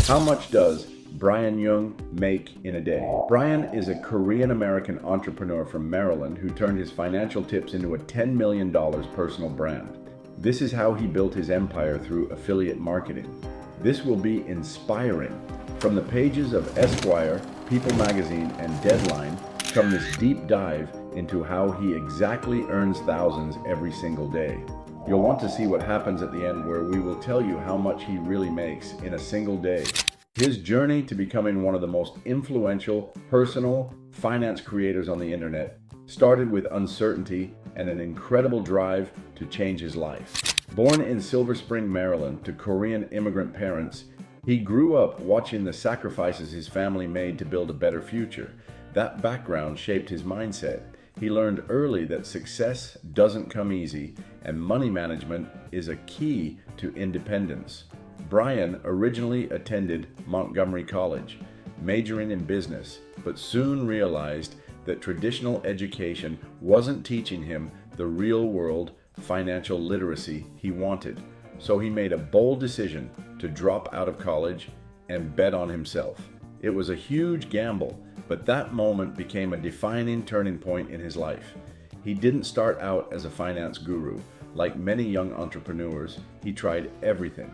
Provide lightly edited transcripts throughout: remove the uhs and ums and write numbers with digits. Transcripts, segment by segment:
How much does Brian Jung make in a day? Brian is a Korean-American entrepreneur from Maryland who turned his financial tips into a $10 million personal brand. This is how he built his empire through affiliate marketing. This will be inspiring. From the pages of Esquire, People Magazine, and Deadline come this deep dive into how he exactly earns thousands every single day. You'll want to see what happens at the end, where we will tell you how much he really makes in a single day. His journey to becoming one of the most influential personal finance creators on the internet started with uncertainty and an incredible drive to change his life. Born in Silver Spring, Maryland, to Korean immigrant parents, he grew up watching the sacrifices his family made to build a better future. That background shaped his mindset. He learned early that success doesn't come easy, and money management is a key to independence. Brian originally attended Montgomery College, majoring in business, but soon realized that traditional education wasn't teaching him the real-world financial literacy he wanted. So he made a bold decision to drop out of college and bet on himself. It was a huge gamble, but that moment became a defining turning point in his life. He didn't start out as a finance guru. Like many young entrepreneurs, he tried everything.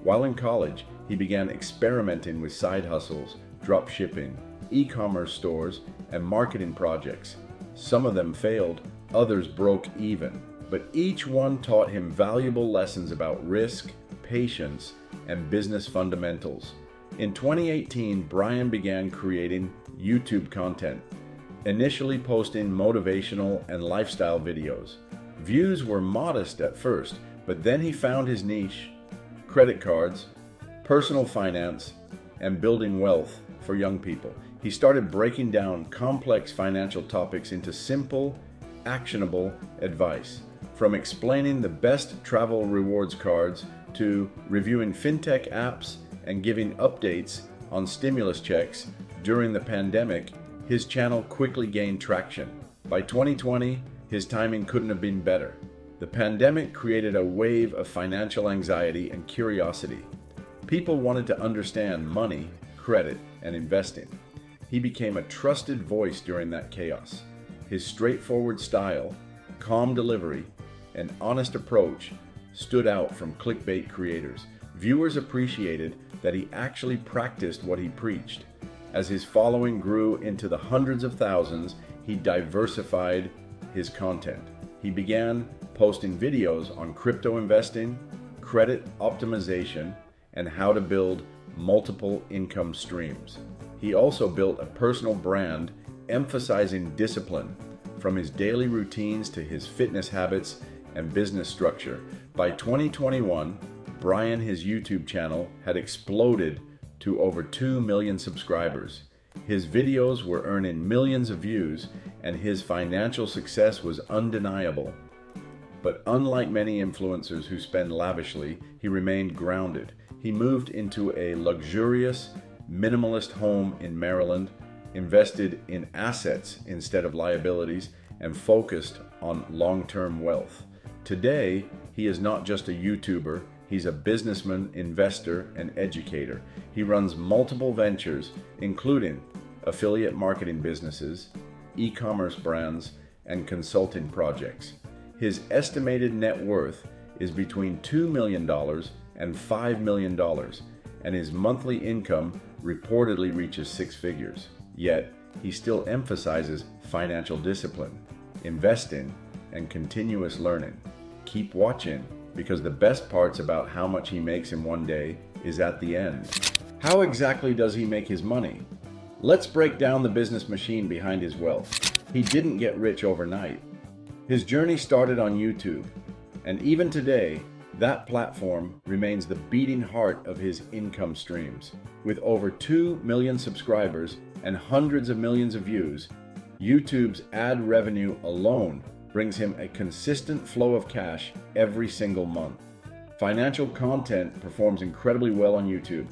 While in college, he began experimenting with side hustles, drop shipping, e-commerce stores, and marketing projects. Some of them failed, others broke even, but each one taught him valuable lessons about risk, patience, and business fundamentals. In 2018, Brian began creating YouTube content, initially posting motivational and lifestyle videos. Views were modest at first, but then he found his niche: credit cards, personal finance, and building wealth for young people. He started breaking down complex financial topics into simple, actionable advice. From explaining the best travel rewards cards to reviewing fintech apps and giving updates on stimulus checks during the pandemic, his channel quickly gained traction. By 2020, his timing couldn't have been better. The pandemic created a wave of financial anxiety and curiosity. People wanted to understand money, credit, and investing. He became a trusted voice during that chaos. His straightforward style, calm delivery, and honest approach stood out from clickbait creators. Viewers appreciated that he actually practiced what he preached. As his following grew into the hundreds of thousands, he diversified his content. He began posting videos on crypto investing, credit optimization, and how to build multiple income streams. He also built a personal brand emphasizing discipline, from his daily routines to his fitness habits and business structure. By 2021, Brian, his YouTube channel, had exploded to over 2 million subscribers. His videos were earning millions of views, and his financial success was undeniable. But unlike many influencers who spend lavishly, he remained grounded. He moved into a luxurious, minimalist home in Maryland, invested in assets instead of liabilities, and focused on long-term wealth. Today, he is not just a YouTuber. He's a businessman, investor, and educator. He runs multiple ventures, including affiliate marketing businesses, e-commerce brands, and consulting projects. His estimated net worth is between $2 million and $5 million, and his monthly income reportedly reaches 6 figures. Yet, he still emphasizes financial discipline, investing, and continuous learning. Keep watching, because the best parts about how much he makes in one day is at the end. How exactly does he make his money? Let's break down the business machine behind his wealth. He didn't get rich overnight. His journey started on YouTube, and even today, that platform remains the beating heart of his income streams. With over 2 million subscribers and hundreds of millions of views, YouTube's ad revenue alone brings him a consistent flow of cash every single month. Financial content performs incredibly well on YouTube.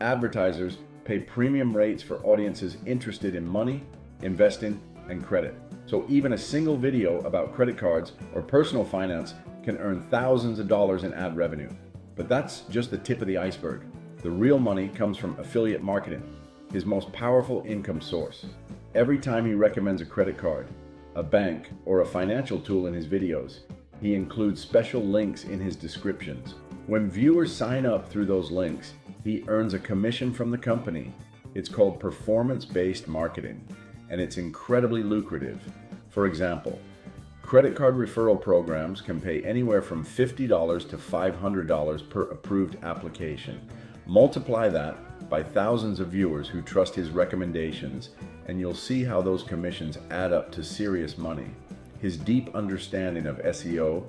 Advertisers pay premium rates for audiences interested in money, investing, and credit. So even a single video about credit cards or personal finance can earn thousands of dollars in ad revenue. But that's just the tip of the iceberg. The real money comes from affiliate marketing, his most powerful income source. Every time he recommends a credit card, a bank, or a financial tool in his videos, he includes special links in his descriptions. When viewers sign up through those links, he earns a commission from the company. It's called performance-based marketing, and it's incredibly lucrative. For example, credit card referral programs can pay anywhere from $50 to $500 per approved application. Multiply that by thousands of viewers who trust his recommendations, and you'll see how those commissions add up to serious money. His deep understanding of SEO,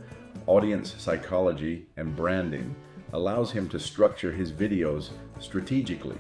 audience psychology, and branding allows him to structure his videos strategically.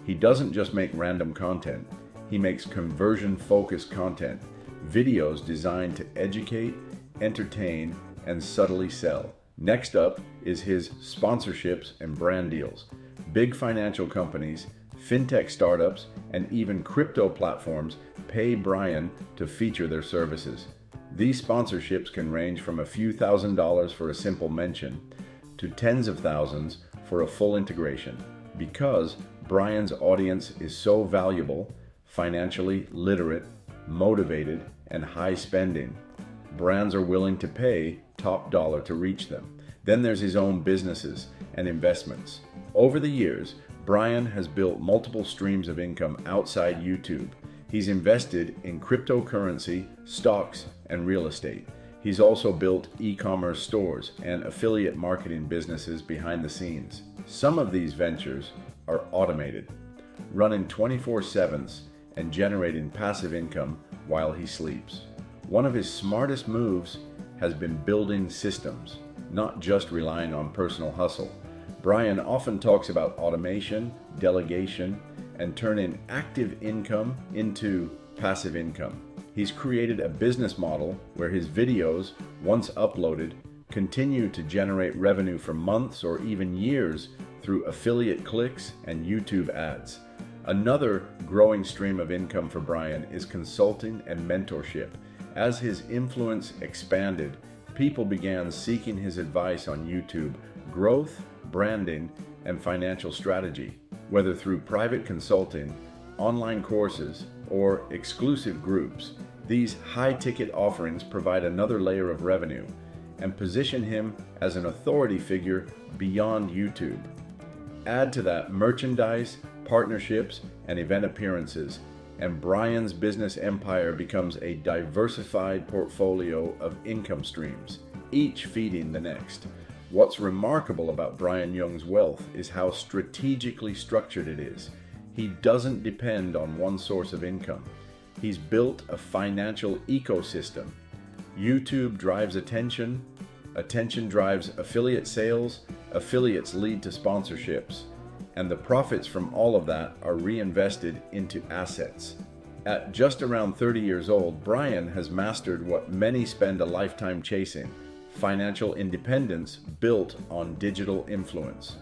He doesn't just make random content, he makes conversion-focused content, videos designed to educate, entertain, and subtly sell. Next up is his sponsorships and brand deals. Big financial companies, fintech startups, and even crypto platforms pay Brian to feature their services. These sponsorships can range from a few $1,000s for a simple mention to tens of thousands for a full integration. Because Brian's audience is so valuable, financially literate, motivated, and high spending, brands are willing to pay top dollar to reach them. Then there's his own businesses and investments. Over the years, Brian has built multiple streams of income outside YouTube. He's invested in cryptocurrency, stocks, and real estate. He's also built e-commerce stores and affiliate marketing businesses behind the scenes. Some of these ventures are automated, running 24/7 and generating passive income while he sleeps. One of his smartest moves has been building systems, not just relying on personal hustle. Brian often talks about automation, delegation, and turning active income into passive income. He's created a business model where his videos, once uploaded, continue to generate revenue for months or even years through affiliate clicks and YouTube ads. Another growing stream of income for Brian is consulting and mentorship. As his influence expanded, people began seeking his advice on YouTube, growth, branding, and financial strategy. Whether through private consulting, online courses, or exclusive groups, these high-ticket offerings provide another layer of revenue and position him as an authority figure beyond YouTube. Add to that merchandise, partnerships, and event appearances, and Brian's business empire becomes a diversified portfolio of income streams, each feeding the next. What's remarkable about Brian Jung's wealth is how strategically structured it is. He doesn't depend on one source of income. He's built a financial ecosystem. YouTube drives attention, attention drives affiliate sales, affiliates lead to sponsorships, and the profits from all of that are reinvested into assets. At just around 30 years old, Brian has mastered what many spend a lifetime chasing: financial independence built on digital influence.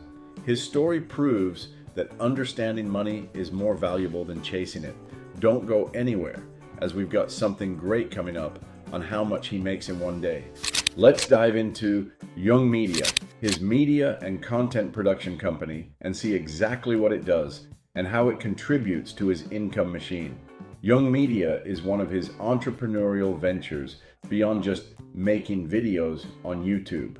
His story proves that understanding money is more valuable than chasing it. Don't go anywhere, as we've got something great coming up on how much he makes in one day. Let's dive into Jung Media, his media and content production company, and see exactly what it does and how it contributes to his income machine. Jung Media is one of his entrepreneurial ventures beyond just making videos on YouTube.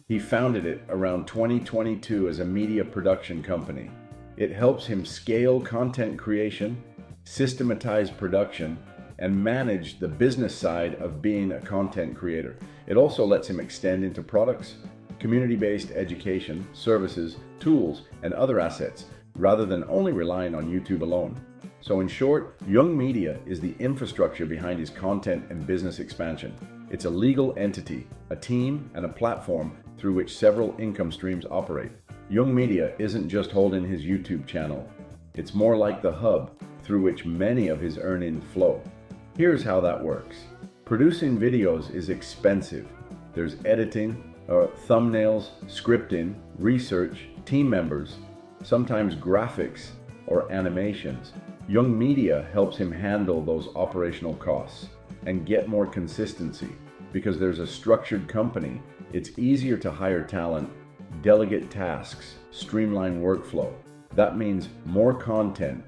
He founded it around 2022 as a media production company. It helps him scale content creation, systematize production, and manage the business side of being a content creator. It also lets him extend into products, community-based education, services, tools, and other assets, rather than only relying on YouTube alone. So in short, Jung Media is the infrastructure behind his content and business expansion. It's a legal entity, a team, and a platform through which several income streams operate. Jung Media isn't just holding his YouTube channel. It's more like the hub through which many of his earnings flow. Here's how that works. Producing videos is expensive. There's editing, thumbnails, scripting, research, team members, sometimes graphics or animations. Jung Media helps him handle those operational costs and get more consistency. Because there's a structured company, it's easier to hire talent, delegate tasks, streamline workflow. That means more content,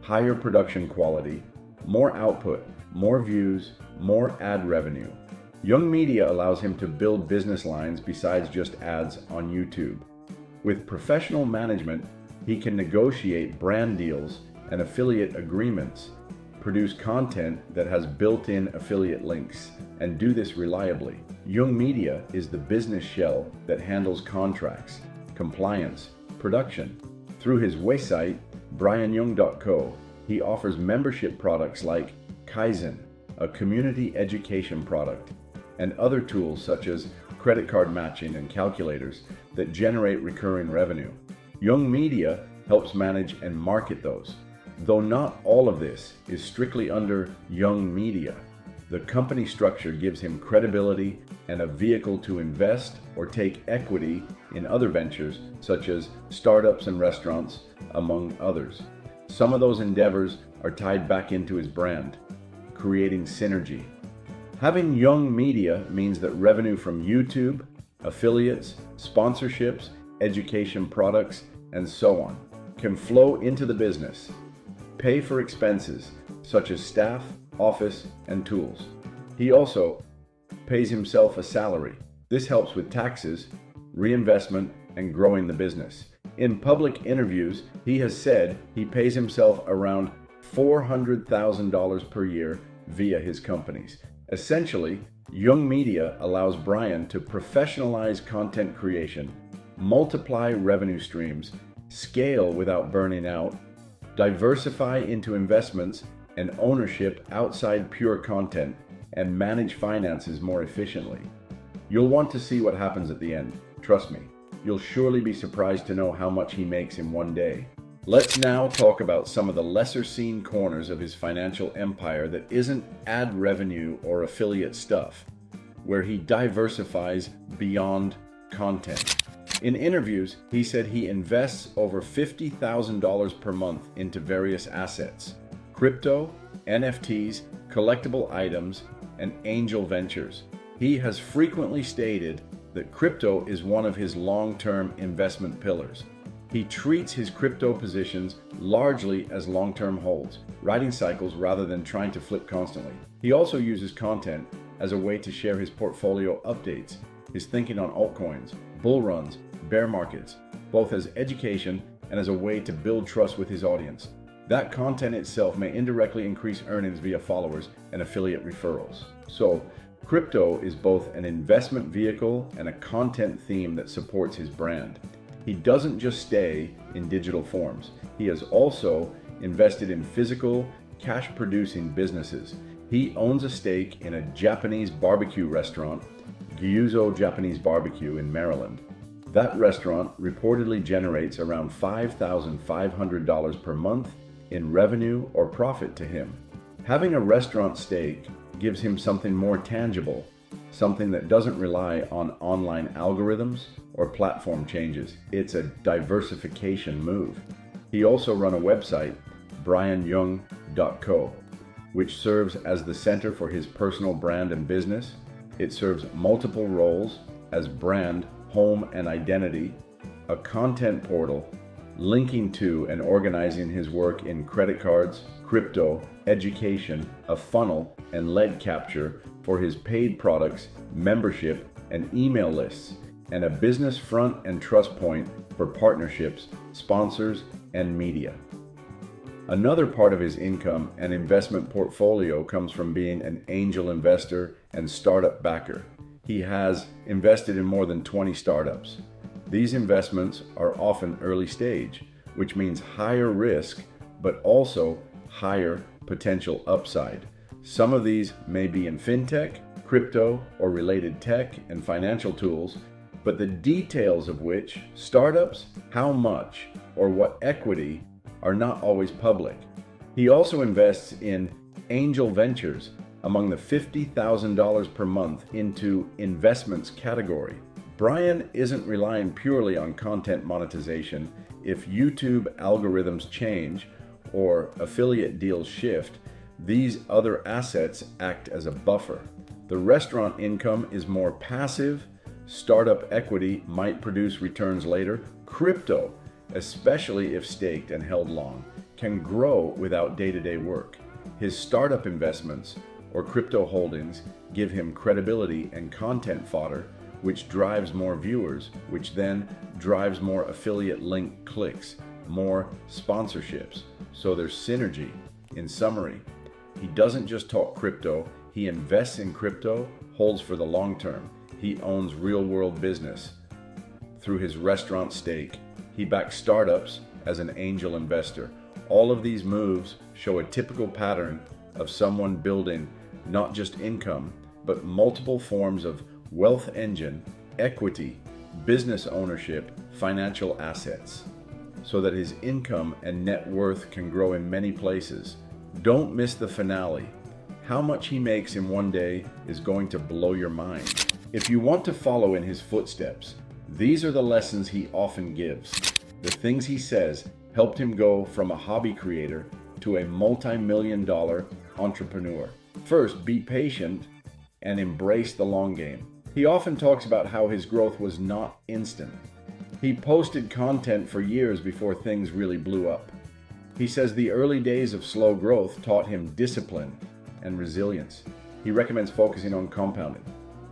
higher production quality, more output, more views, more ad revenue. Jung Media allows him to build business lines besides just ads on YouTube. With professional management, he can negotiate brand deals and affiliate agreements, produce content that has built-in affiliate links, and do this reliably. Jung Media is the business shell that handles contracts, compliance, production. Through his website, brianjung.co, he offers membership products like Kaizen, a community education product, and other tools such as credit card matching and calculators that generate recurring revenue. Jung Media helps manage and market those. Though not all of this is strictly under Jung Media, the company structure gives him credibility and a vehicle to invest or take equity in other ventures such as startups and restaurants, among others. Some of those endeavors are tied back into his brand, creating synergy. Having Jung Media means that revenue from YouTube, affiliates, sponsorships, education products, and so on can flow into the business, pay for expenses such as staff, office, and tools. He also pays himself a salary. This helps with taxes, reinvestment, and growing the business. In public interviews, he has said he pays himself around $400,000 per year via his companies. Essentially, Jung Media allows Brian to professionalize content creation, multiply revenue streams, scale without burning out, diversify into investments and ownership outside pure content, and manage finances more efficiently. You'll want to see what happens at the end. Trust me, you'll surely be surprised to know how much he makes in one day. Let's now talk about some of the lesser seen corners of his financial empire that isn't ad revenue or affiliate stuff, where he diversifies beyond content. In interviews, he said he invests over $50,000 per month into various assets: crypto, NFTs, collectible items, and angel ventures. He has frequently stated that crypto is one of his long-term investment pillars. He treats his crypto positions largely as long-term holds, riding cycles rather than trying to flip constantly. He also uses content as a way to share his portfolio updates, his thinking on altcoins, bull runs, bear markets, both as education and as a way to build trust with his audience. That content itself may indirectly increase earnings via followers and affiliate referrals. So, crypto is both an investment vehicle and a content theme that supports his brand. He doesn't just stay in digital forms. He has also invested in physical, cash-producing businesses. He owns a stake in a Japanese barbecue restaurant, Gyuzo Japanese Barbecue in Maryland. That restaurant reportedly generates around $5,500 per month in revenue or profit to him. Having a restaurant stake gives him something more tangible, something that doesn't rely on online algorithms or platform changes. It's a diversification move. He also runs a website, brianjung.co, which serves as the center for his personal brand and business. It serves multiple roles as brand, home, and identity, a content portal, linking to and organizing his work in credit cards, crypto, education, a funnel, and lead capture for his paid products, membership, and email lists, and a business front and trust point for partnerships, sponsors, and media. Another part of his income and investment portfolio comes from being an angel investor and startup backer. He has invested in more than 20 startups. These investments are often early stage, which means higher risk, but also higher potential upside. Some of these may be in fintech, crypto, or related tech and financial tools, but the details of which, startups, how much, or what equity, are not always public. He also invests in angel ventures among the $50,000 per month into investments category. Brian isn't relying purely on content monetization. If YouTube algorithms change or affiliate deals shift, these other assets act as a buffer. The restaurant income is more passive. Startup equity might produce returns later. Crypto especially if staked and held long, can grow without day-to-day work. His startup investments or crypto holdings give him credibility and content fodder, which drives more viewers, which then drives more affiliate link clicks, more sponsorships. So there's synergy. In summary, he doesn't just talk crypto, he invests in crypto, holds for the long term. He owns real-world business through his restaurant stake. He backs startups as an angel investor. All of these moves show a typical pattern of someone building not just income, but multiple forms of wealth engine, equity, business ownership, financial assets, so that his income and net worth can grow in many places. Don't miss the finale. How much he makes in one day is going to blow your mind. If you want to follow in his footsteps, these are the lessons he often gives. The things he says helped him go from a hobby creator to a multi-million-dollar entrepreneur. First, be patient and embrace the long game. He often talks about how his growth was not instant. He posted content for years before things really blew up. He says the early days of slow growth taught him discipline and resilience. He recommends focusing on compounding,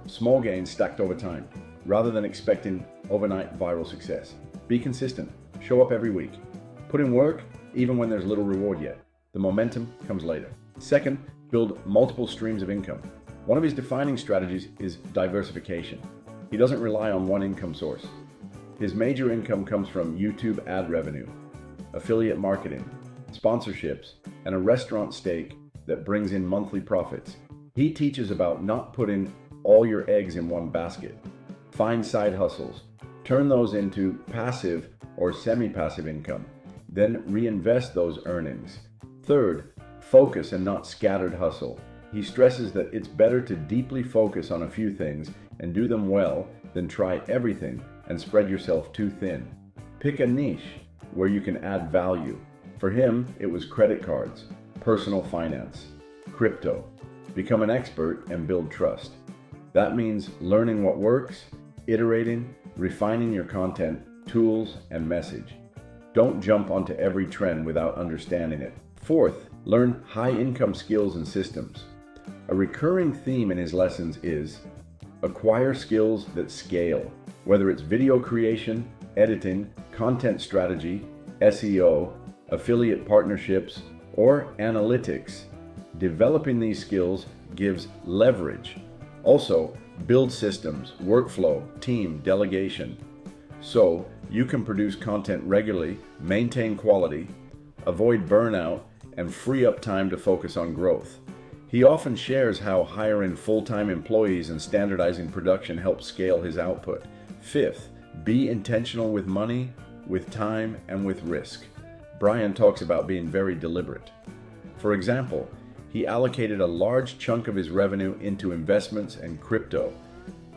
small gains stacked over time, rather than expecting overnight viral success. Be consistent, show up every week, put in work even when there's little reward yet. The momentum comes later. Second, build multiple streams of income. One of his defining strategies is diversification. He doesn't rely on one income source. His major income comes from YouTube ad revenue, affiliate marketing, sponsorships, and a restaurant stake that brings in monthly profits. He teaches about not putting all your eggs in one basket. Find side hustles, turn those into passive or semi-passive income, then reinvest those earnings. Third, focus and not scattered hustle. He stresses that it's better to deeply focus on a few things and do them well than try everything and spread yourself too thin. Pick a niche where you can add value. For him, it was credit cards, personal finance, crypto. Become an expert and build trust. That means learning what works, iterating, refining your content, tools, and message. Don't jump onto every trend without understanding it. Fourth, learn high-income skills and systems. A recurring theme in his lessons is acquire skills that scale, whether it's video creation, editing, content strategy, SEO, affiliate partnerships, or analytics. Developing these skills gives leverage. Also, build systems, workflow, team, delegation, so you can produce content regularly, maintain quality, avoid burnout, and free up time to focus on growth. He often shares how hiring full-time employees and standardizing production helps scale his output. Fifth, be intentional with money, with time, and with risk. Brian talks about being very deliberate. For example, he allocated a large chunk of his revenue into investments and crypto.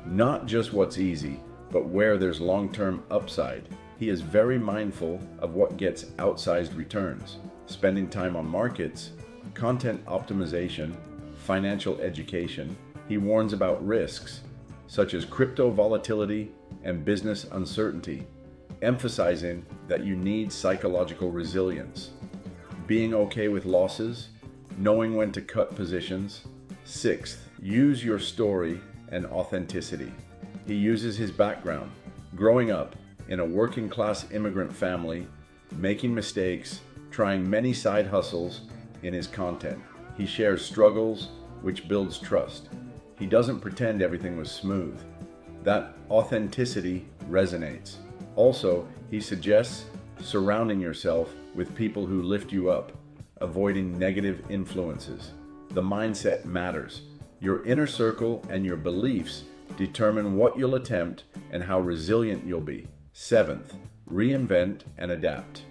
Not just what's easy, but where there's long-term upside. He is very mindful of what gets outsized returns, spending time on markets, content optimization, financial education. He warns about risks, such as crypto volatility and business uncertainty, emphasizing that you need psychological resilience, being okay with losses, knowing when to cut positions. Sixth, use your story and authenticity. He uses his background, growing up in a working-class immigrant family, making mistakes, trying many side hustles in his content. He shares struggles, which builds trust. He doesn't pretend everything was smooth. That authenticity resonates. Also, he suggests surrounding yourself with people who lift you up, avoiding negative influences. The mindset matters. Your inner circle and your beliefs determine what you'll attempt and how resilient you'll be. Seventh, reinvent and adapt.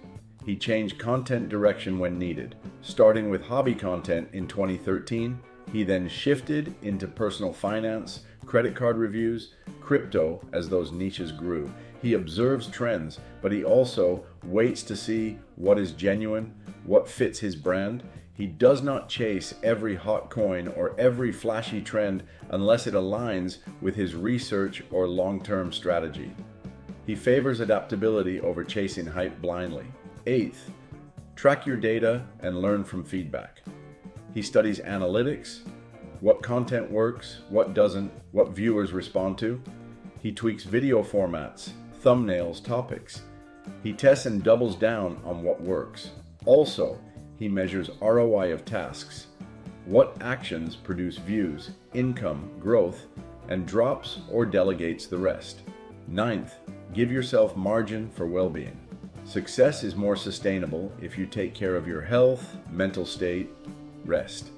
He changed content direction when needed. Starting with hobby content in 2013, he then shifted into personal finance, credit card reviews, crypto as those niches grew. He observes trends, but he also waits to see what is genuine, what fits his brand. He does not chase every hot coin or every flashy trend unless it aligns with his research or long-term strategy. He favors adaptability over chasing hype blindly. Eighth, track your data and learn from feedback. He studies analytics, what content works, what doesn't, what viewers respond to. He tweaks video formats, thumbnails, topics. He tests and doubles down on what works. Also, he measures ROI of tasks. What actions produce views, income, growth, and drops or delegates the rest. Ninth, give yourself margin for well-being. Success is more sustainable if you take care of your health, mental state, rest.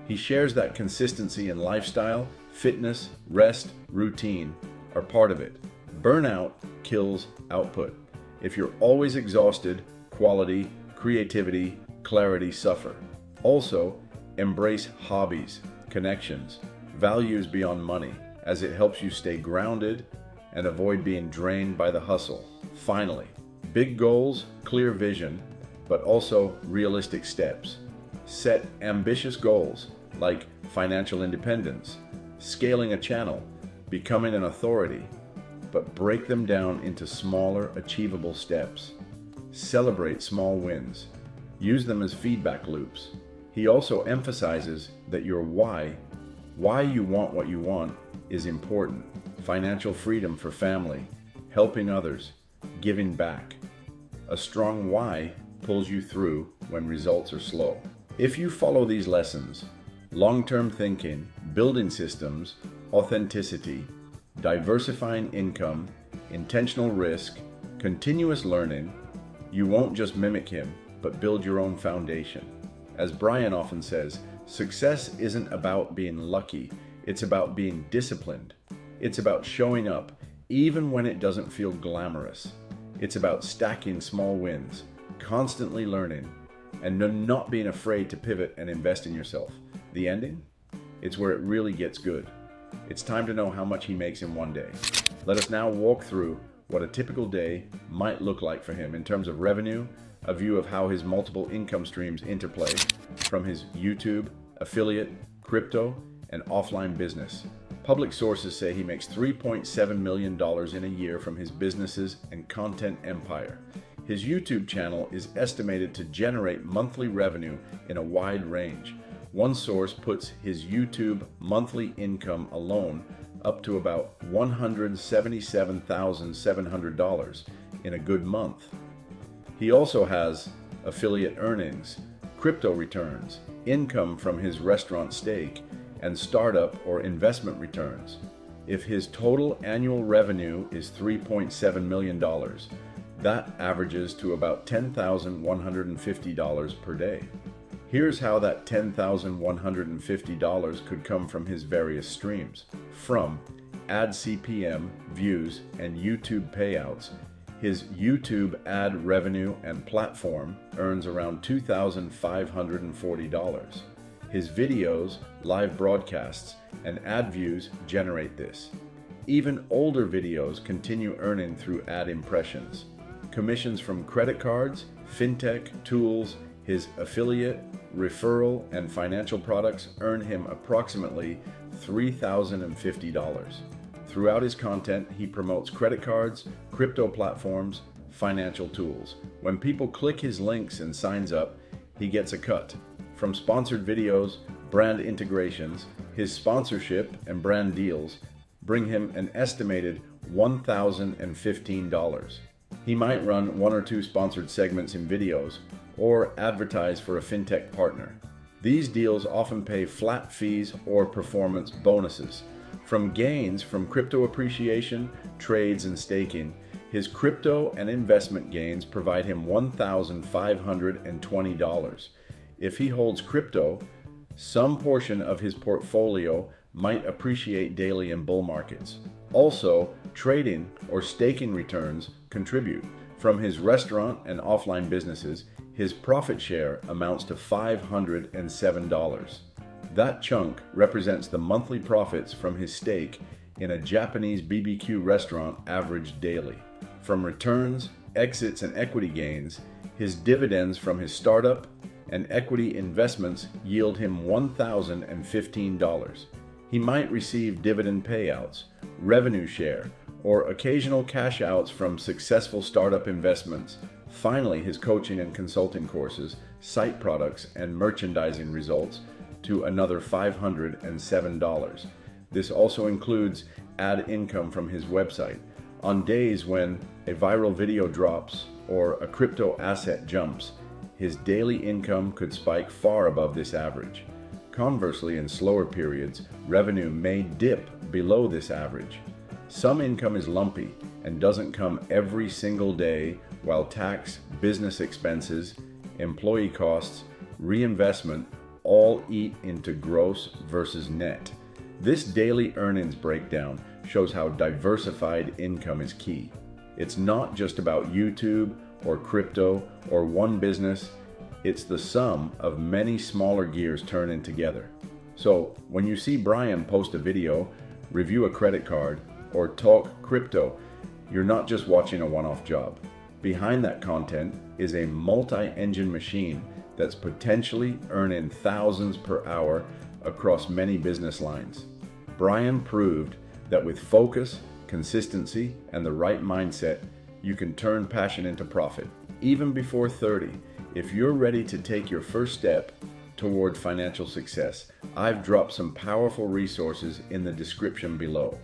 He shares that consistency in lifestyle, fitness, rest, routine are part of it. Burnout kills output. If you're always exhausted, quality, creativity, clarity suffer. Also, embrace hobbies, connections, values beyond money, as it helps you stay grounded and avoid being drained by the hustle. Finally, big goals, clear vision, but also realistic steps. Set ambitious goals like financial independence, scaling a channel, becoming an authority, but break them down into smaller, achievable steps. Celebrate small wins. Use them as feedback loops. He also emphasizes that your why you want what you want, is important. Financial freedom for family, helping others, giving back. A strong why pulls you through when results are slow. If you follow these lessons, long-term thinking, building systems, authenticity, diversifying income, intentional risk, continuous learning, you won't just mimic him, but build your own foundation. As Brian often says, success isn't about being lucky, it's about being disciplined. It's about showing up, even when it doesn't feel glamorous. It's about stacking small wins, constantly learning, and not being afraid to pivot and invest in yourself. The ending? It's where it really gets good. It's time to know how much he makes in one day. Let us now walk through what a typical day might look like for him in terms of revenue, a view of how his multiple income streams interplay from his YouTube, affiliate, crypto, and offline business. Public sources say he makes $3.7 million in a year from his businesses and content empire. His YouTube channel is estimated to generate monthly revenue in a wide range. One source puts his YouTube monthly income alone up to about $177,700 in a good month. He also has affiliate earnings, crypto returns, income from his restaurant stake, and startup or investment returns. If his total annual revenue is $3.7 million, that averages to about $10,150 per day. Here's how that $10,150 could come from his various streams. From ad CPM, views, and YouTube payouts, his YouTube ad revenue and platform earns around $2,540. His videos, live broadcasts, and ad views generate this. Even older videos continue earning through ad impressions. Commissions from credit cards, fintech, tools, his affiliate, referral, and financial products earn him approximately $3,050. Throughout his content, he promotes credit cards, crypto platforms, financial tools. When people click his links and signs up, he gets a cut. From sponsored videos, brand integrations, his sponsorship and brand deals bring him an estimated $1,015. He might run 1 or 2 sponsored segments in videos or advertise for a fintech partner. These deals often pay flat fees or performance bonuses. From gains from crypto appreciation, trades, and staking, his crypto and investment gains provide him $1,520. If he holds crypto, some portion of his portfolio might appreciate daily in bull markets. Also, trading or staking returns contribute. From his restaurant and offline businesses, his profit share amounts to $507. That chunk represents the monthly profits from his stake in a Japanese BBQ restaurant averaged daily. From returns, exits, and equity gains, his dividends from his startup and equity investments yield him $1,015. He might receive dividend payouts, revenue share, or occasional cash outs from successful startup investments. Finally, his coaching and consulting courses, site products, and merchandising results to another $507. This also includes ad income from his website. On days when a viral video drops or a crypto asset jumps, his daily income could spike far above this average. Conversely, in slower periods, revenue may dip below this average. Some income is lumpy and doesn't come every single day, while tax, business expenses, employee costs, reinvestment all eat into gross versus net. This daily earnings breakdown shows how diversified income is key. It's not just about YouTube or crypto or one business. It's the sum of many smaller gears turning together. So when you see Brian post a video, review a credit card, or talk crypto, you're not just watching a one-off job. Behind that content is a multi-engine machine that's potentially earning thousands per hour across many business lines. Brian proved that with focus, consistency, and the right mindset, you can turn passion into profit. Even before 30, if you're ready to take your first step toward financial success, I've dropped some powerful resources in the description below.